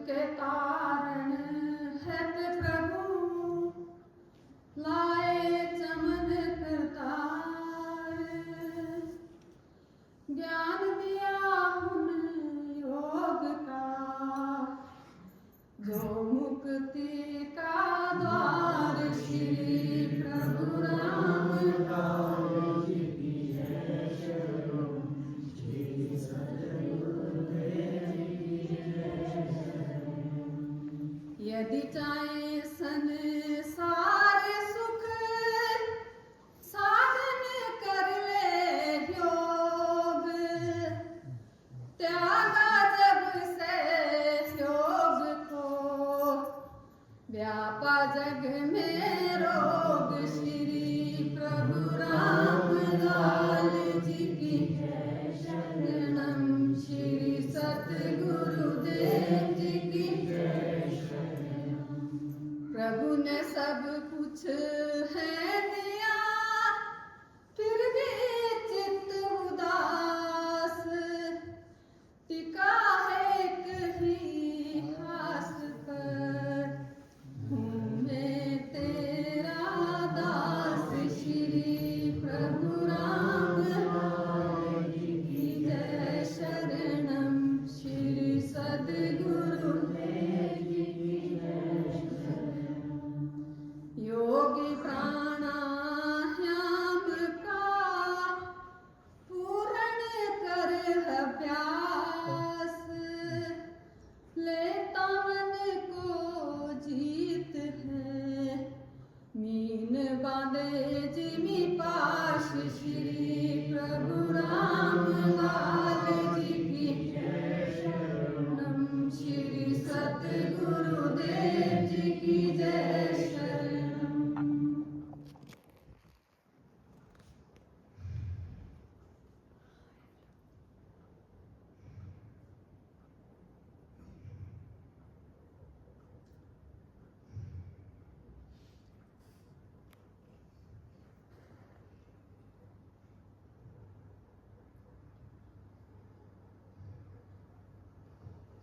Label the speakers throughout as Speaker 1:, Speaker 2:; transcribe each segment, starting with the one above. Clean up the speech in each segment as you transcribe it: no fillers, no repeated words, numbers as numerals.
Speaker 1: के तारण है प्रभु लाए चमन करतार। ज्ञान दिया हुन योग का जो मुक्ति का द्वार श्री प्रभु राम लाल जी की जय। श्री सद्गुरुदेव जी की जय। यदि चाहे संसार सुख साधन कर ले योग, त्यागा जब से योग को व्यापा जग में रोग श्री प्रभु राम लाल जी की जय। शरणम श्री सतगुरुदेव जी की जय। प्रभु ने सब कुछ है दिया फिर भी चित्त उदास, टिका है कहीं हास पर हूँ मैं तेरा दास श्री प्रभु राम लाल जी की जय। शरणम श्री सद्गुरुदेव जी की जय। योगी प्राणायाम का पूर्ण कर अभ्यास, लेता मन को जीत है मीन बांधे जिमी पाश श्री प्रभु राम लाल जी की जय। शरणम श्री सतगुरुदेव जी की जय।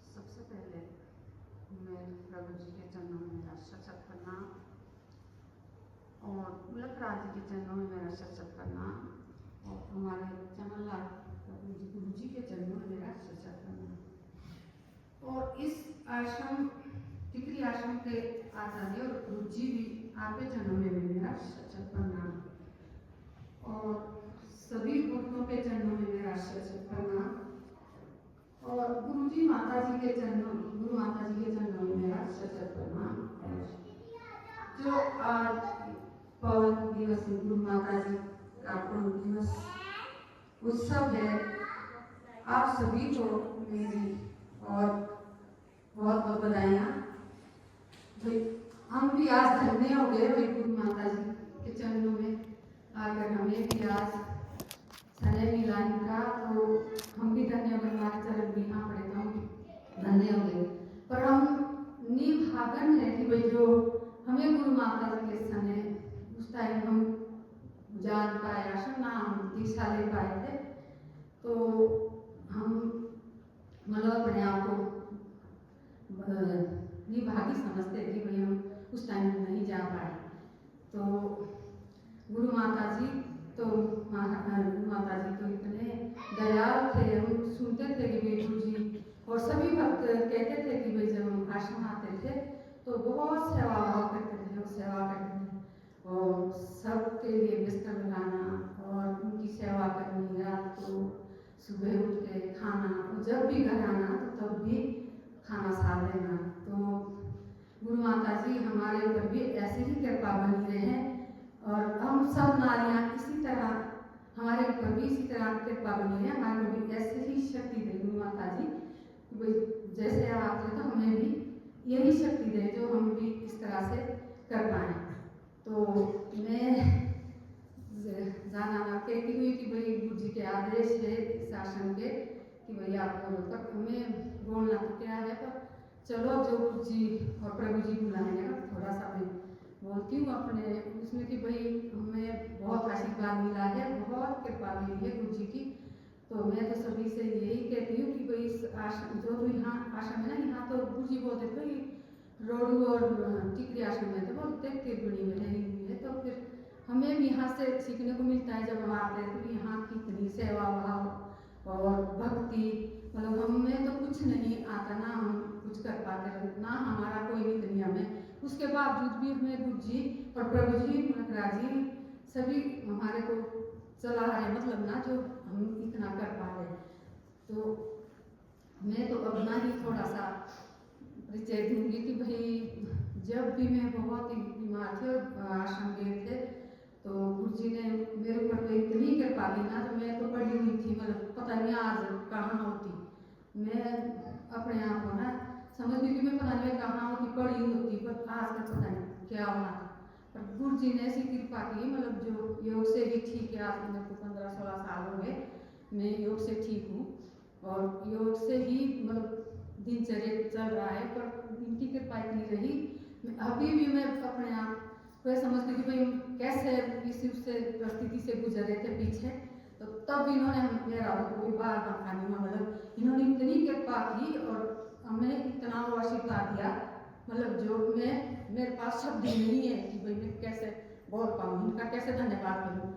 Speaker 1: सबसे पहले मैं प्रभु जी के चरणों में मेरा शतशत प्रणाम और लखराज जी के चरणों में मेरा शतशत प्रणाम और हमारे चमनलाल प्रभु जी गुरु जी के चरणों में मेरा शतशत प्रणाम। और इस आश्रम टिकरी आश्रम के आचार्य और गुरु जी भी आपके चरणों में भी मेरा शतशत प्रणाम और सभी भक्तों के चरणों में मेरा शतशत प्रणाम और गुरु जी माता जी के चरणों गुरु माता जी के चरणों में मेरा शतशत प्रणाम। जो आज पवन दिवस गुरु माता जी का पूर्ण दिवस उत्सव है, आप सभी को मेरी और बहुत बहुत बधाइयाँ। हम भी आज धन्य हो गए भाई गुरु माता जी के चरणों में आकर हमें भी आज समय मिला इनका, तो हम भी धन्य हो गए। हमारे चरण भी यहाँ पड़े तो हम धन्य हो गए। पर हम निभागन है कि भाई जो हमें गुरु माता जी के समय उस टाइम हम जान पाए आश्रम ना हम दिशा ले पाए थे, तो हम मतलब अपने आप को निभागी समझते कि भाई हम उस टाइम नहीं जा पाए। तो गुरु माता जी तो गुरु माता जी तो इतने दयाल थे, हम सुनते थे कि भाई गुरु जी और सभी भक्त कहते थे कि भाई जब हम आश्रम आते थे तो बहुत सेवा भाव करते थे और सेवा करते थे और सबके लिए बिस्तर बनाना और उनकी सेवा करनी, रात को सुबह उठ के खाना, जब भी घर आना तो तब भी खाना साथ लेना। तो गुरु माता जी हमारे ऊपर भी ऐसी ही कृपा बनी रहे और हम सब नारियां इसी तरह हमारे ऊपर भी इसी तरह कृपा बनी रहे, हमारे ऊपर भी ऐसी ही शक्ति दे गुरु माता जी, जैसे आप थे तो हमें भी यही शक्ति दे जो हम भी इस तरह से कर पाए। तो मैं जाना कहती हुई कि भाई गुरु जी के आदेश है इस आश्रम के कि भाई आप लोगों तक हमें बोलना तो क्या है, पर चलो जो गुरु जी और प्रभु जी बुलाएंगे ना थोड़ा सा मैं बोलती हूँ अपने उसमें कि भाई हमें बहुत आशीर्वाद मिला है, बहुत कृपा मिली है गुरु जी की। तो मैं तो सभी से यही कहती हूँ कि भाई इस आश्रम जो तो यहाँ आश्रम है ना, यहाँ तो गुरु जी बोलते थे भाई रोडू और टिकरी आश्रम में तो बहुत देखते बड़ी हुई है, तो फिर हमें भी यहाँ से सीखने को मिलता है जब हम आते हैं तो यहाँ कितनी सेवा भाव और भक्ति, मतलब हमें तो कुछ नहीं आता ना, हम कुछ कर पाते ना, हमारा कोई हित नहीं हमें, उसके बावजूद भी हमें गुरु जी और प्रभु जी महाराज जी सभी हमारे को चला रहे, मतलब ना जो हम इतना कर पा रहे। तो मैं तो अपना ही थोड़ा सा परिचय दूंगी कि भाई जब भी मैं बहुत ही बीमार थी और आश्रम गए थे तो गुरु जी ने मेरे ऊपर तो इतनी कृपा की ना, तो मैं तो पड़ी हुई थी, मतलब पता नहीं आज कहाँ होती, मैं अपने आप को ना समझती थी मैं पता नहीं कहाँ होती, पड़ी होती, पर आज तक पता नहीं क्या होना था। पर गुरु जी ने ऐसी कृपा की, मतलब जो योग से भी ठीक है, आज मेरे को 15-16 साल हो गए, मैं योग से ठीक हूँ और योग से ही मतलब दिनचर्या चल रहा है, पर इनकी कृपा इतनी रही, अभी भी मैं अपने आप को समझती थी भाई कैसे इसी से परिस्थिति से गुजरे थे पीछे, तो तब इन्होंने मेरा कोई बार बार नहीं, मतलब इन्होंने इतनी कृपा की और हमें इतना वो आशीर्वाद दिया, मतलब जो मैं मेरे पास शब्द ही नहीं है कि भाई मैं कैसे बोल पाऊँ, इनका कैसे धन्यवाद करूँ।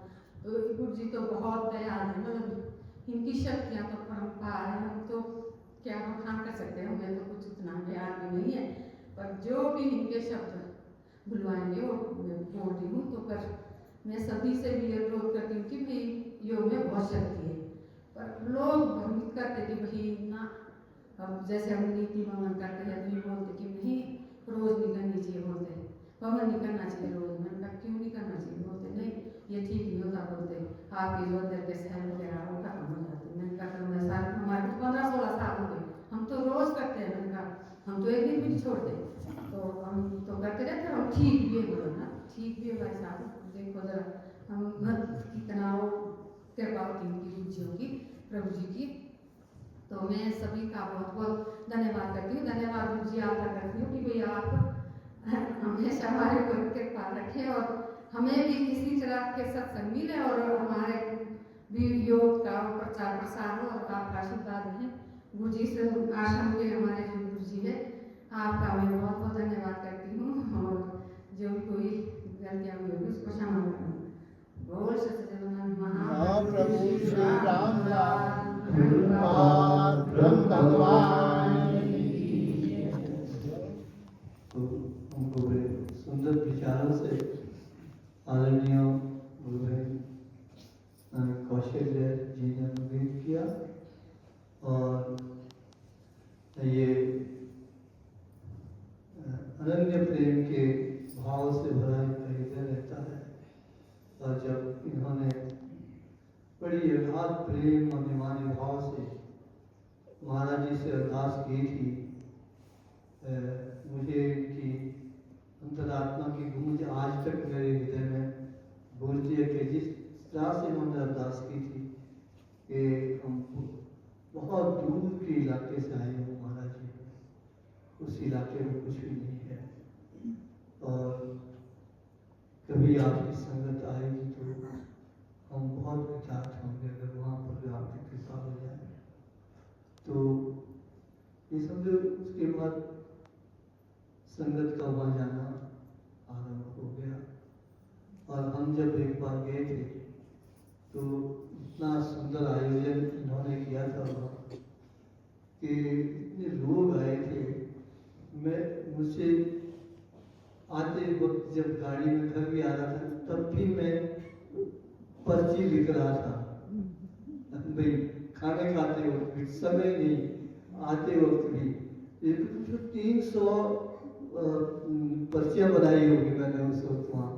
Speaker 1: तो गुरु जी तो बहुत दयाल है, मतलब इनकी शक्तियाँ तो परम्पार है, हम तो क्या बखान कर सकते हैं, हमें तो कुछ इतना ज्ञान भी नहीं है, पर जो भी इनके शब्द बुलवाएंगे वो बोल रही हूँ। तो पर मैं सभी से भी अनुरोध करती हूँ कि भाई योग में बहुत शक्ति है, पर लोग भ्रमित करते कि भाई ना, अब जैसे हम नीति भवन करते हैं तो ये बोलते कि नहीं रोज नहीं करनी चाहिए, बोलते भवन नहीं करना चाहिए रोज, मैंने कहा क्यों नहीं करना चाहिए, बोलते नहीं ये ठीक नहीं होता, बोलते आपके जो अंदर के सेल वगैरह वो खत्म हो जाते। मैंने कहा तो मैं साल हमारे 15-16 साल हो गए, हम तो रोज करते हैं, मैंने कहा हम तो एक दिन भी नहीं छोड़ते, तो हम तो करते रहते, हम ठीक भी है, बोलो ना ठीक भी है भाई साहब, देखो जरा हम कितना वो कृपा होती है उनकी रुचियों की, प्रभु जी की। तो मैं सभी का बहुत बहुत धन्यवाद करती हूँ, धन्यवाद गुरु जी आशा करती हूँ कि भाई आप हमेशा हमारे को कृपा रखें और हमें भी इसी तरह के सत्संग मिले और हमारे भी योग का प्रचार प्रसार हो और आपका आशीर्वाद है। गुरु जी से आश्रम के हमारे जो गुरु जी है आपका मैं बहुत बहुत धन्यवाद करती हूँ और जो भी कोई गलतियाँ हुई होगी उसको क्षमा करना। बोल सच्चिदानंद
Speaker 2: महाप्रभु श्री राम
Speaker 3: तो हमको बड़े सुंदर विचारों से आदरणीय कौशल्य जी ने अनुभव किया और ये अनन्य प्रेम के भाव से भरा हृदय रहता है और जब इन्होंने बड़ी अगाध प्रेम और निमाने भाव से महाराज जी से अरदास की थी, मुझे इनकी अंतरात्मा की गूंज आज तक मेरे हृदय में गूंजती है कि जिस तरह से इन्होंने अरदास की थी कि हम बहुत दूर के इलाके से आए हो महाराज जी, उस इलाके में कुछ भी नहीं है और कभी आपकी संगत आएगी तो हम बहुत विचार होंगे अगर वहाँ पर आपकी कृपा हो जाए। तो ये समझो उसके बाद संगत का वहाँ जाना आरंभ हो गया और हम जब एक बार गए थे तो इतना सुंदर आयोजन इन्होंने किया था वहाँ कि इतने लोग आए थे। मैं मुझसे आते वक्त जब गाड़ी में घर भी आ रहा था तब भी मैं पर्ची लिख रहा था भाई खाने खाते वक्त भी, समय नहीं आते वक्त भी। 300 पर्चियाँ बनाई होगी मैंने उस वक्त वहाँ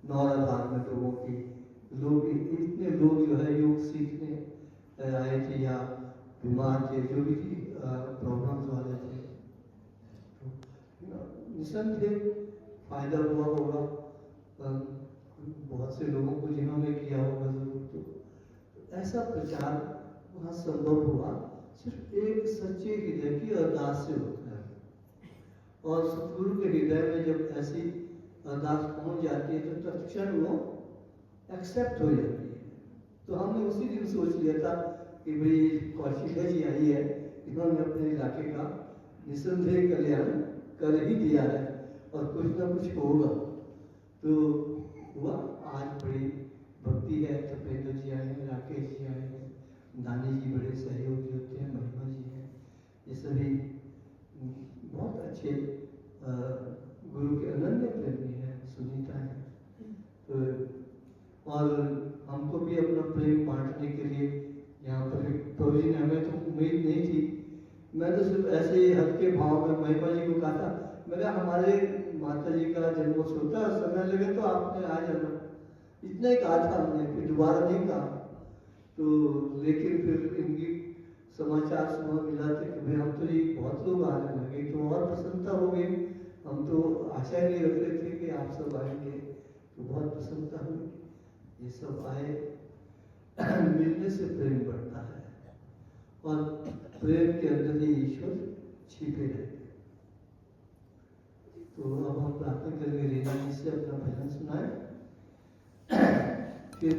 Speaker 3: नौराधार में लोगों की। लोग इतने लोग जो है योग सीखने आए थे या बीमार थे, जो भी प्रॉब्लम्स वाले थे, निसंदेह फायदा हुआ होगा बहुत से लोगों को जिन्होंने किया होगा जरूर। तो ऐसा प्रचार वहाँ संभव हुआ सिर्फ एक सच्चे हृदय की अरदास से होता है और सतगुरु के हृदय में जब ऐसी अरदास पहुँच जाती है तो तत्क्षण वो एक्सेप्ट हो जाती है। तो हमने उसी दिन सोच लिया था कि भाई कौशिका जी आई है, इन्होंने अपने इलाके का निसंदेह कल्याण कर ही दिया है और कुछ ना कुछ होगा। तो हुआ, आज बड़ी भक्ति है, तपेंद्र जी आए हैं, राकेश जी आए हैं, दानी जी बड़े सहयोगी होते हैं, महिमा जी हैं, ये सभी बहुत अच्छे गुरु के अनन्य प्रेमी हैं, सुनीता है। तो और हमको भी अपना प्रेम बांटने के लिए यहाँ पर प्रभु जी ने, हमें तो उम्मीद नहीं थी, मैं तो सिर्फ ऐसे ही हल्के भाव में महिमा जी को कहा था, मेरा हमारे माता जी का जन्मोत्सव होता है, समय लगे तो आपने आ जाना, इतना ही कहा था हमने, फिर दोबारा नहीं कहा। तो लेकिन फिर इनकी समाचार सुना मिला था कि भाई हम तो ये बहुत लोग आने लगे, तो और प्रसन्नता हो गई। हम तो आशा नहीं रख रहे थे कि आप सब आएंगे, तो बहुत प्रसन्नता हुई, ये सब आए। मिलने से प्रेम बढ़ता है और प्रेम के अंदर ही ईश्वर छिपे रहते हैं। तो अब हम प्रार्थना करेंगे, रीना जी से अपना भजन सुनाए, फिर